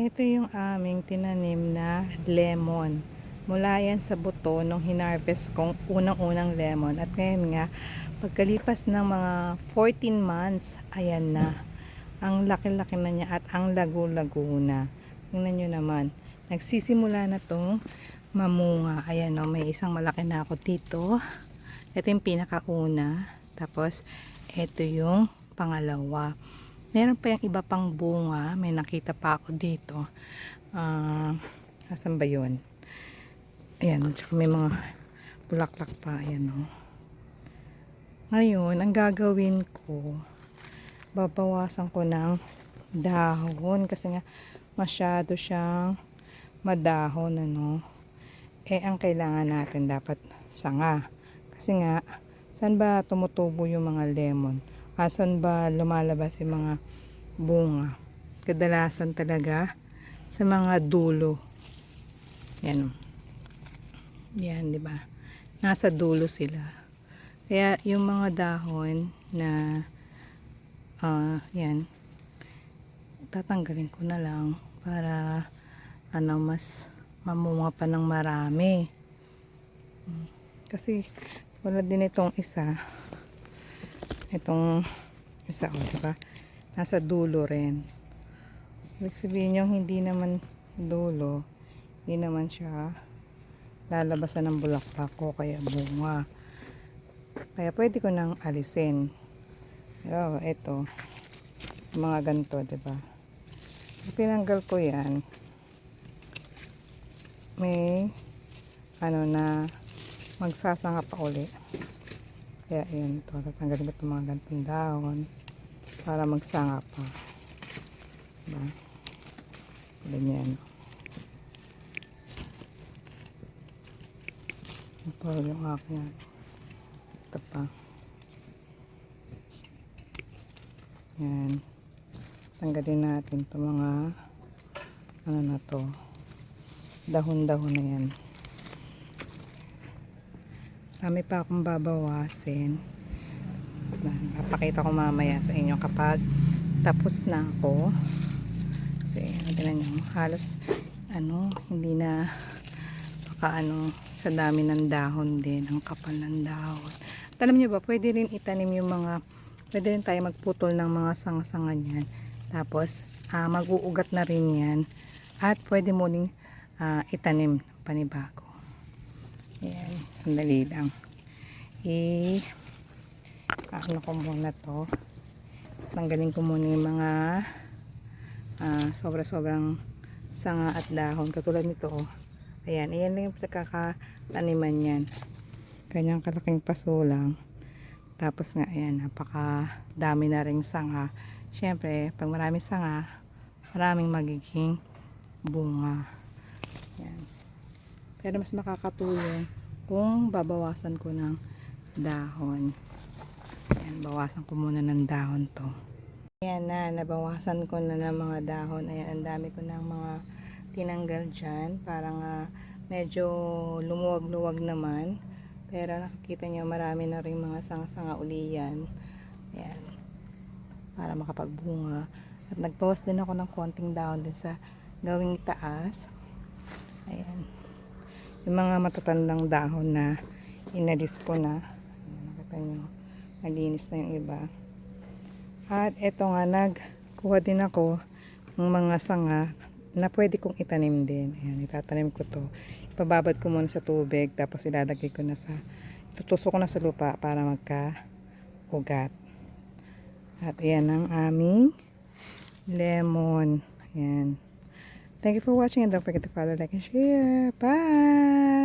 Ito yung aming tinanim na lemon. Mula yan sa buto nung hinarvest kong unang-unang lemon. At ngayon nga, pagkalipas ng mga 14 months, ayan na. Ang laki-laki na niya at ang lago-lago na. Tingnan nyo naman. Nagsisimula na tong mamunga. Ayan o, may isang malaki na ako dito. Ito yung pinakauna. Tapos, ito yung pangalawa. Meron pa yung iba pang bunga. May nakita pa ako dito. Asan ba yun? Ayan. Tsaka may mga bulaklak pa. Ayan o. Ngayon, ang gagawin ko, babawasan ko ng dahon. Kasi nga, masyado siyang madahon. Ano? Ang kailangan natin dapat sanga. Kasi nga, saan ba tumutubo yung mga lemon? Asan ba lumalabas yung mga bunga? Kadalasan talaga sa mga dulo. Yan. Yan, di ba? Nasa dulo sila. Kaya yung mga dahon na yan, tatanggalin ko na lang para mas mamunga pa ng marami. Kasi wala din itong isa. Itong isa ko, diba? Nasa dulo rin. Ibig sabihin yung hindi naman dulo, hindi naman siya lalabasan ng bulaklak ko kaya bunga. Kaya pwede ko nang alisin. Oh, ito. Mga ganito, diba? Pinanggal ko yan. May na magsasanga pa uli. Kaya yun, ito, tatanggalin ko itong mga gantong dahon para magsanga pa. Diba? Ganyan. Ito yung aking ito pa. Yan. Tanggalin natin itong mga na to. Dahon-dahon na yan. Kami pa akong babawasin. Napakita ko mamaya sa inyo kapag tapos na ako. Kasi tignan nyo, halos hindi na sa dami ng dahon din, ang kapal ng dahon. At alam nyo ba, pwede rin itanim yung pwede rin tayo magputol ng mga sanga-sanga niyan. Tapos mag-uugat na rin yan. At pwede mo rin itanim panibago. Ayan, sandali lang. Ko muna to. Tanggalin ko muna yung mga sobra-sobrang sanga at dahon. Katulad nito, oh. Ayan, ayan lang yung pagkakataniman yan. Kanyang kalaking paso lang. Tapos nga, ayan, napaka dami na ring sanga. Siyempre, pag maraming sanga, maraming magiging bunga. Ayan. Pero mas makakatulong kung babawasan ko ng dahon. Ayan, bawasan ko muna ng dahon to. Ayan na, nabawasan ko na ng mga dahon. Ayan, ang dami ko ng mga tinanggal dyan. Parang medyo lumuwag-luwag naman. Pero nakikita nyo, marami na rin mga sanga-sanga uli yan. Ayan, para makapagbunga. At nagbawas din ako ng konting dahon din sa gawing taas. Ayan. Yung mga matatandang dahon na inalis ko na. Nakita nyo, malinis na yung iba. At eto nga, nagkuha din ako ng mga sanga na pwede kong itanim din. Ayan, itatanim ko to. Ipababad ko muna sa tubig, tapos ilalagay ko na tutusok ko na sa lupa para magka-ugat. At ayan ang aming lemon. Ayan. Thank you for watching and don't forget to follow, like, and share. Bye!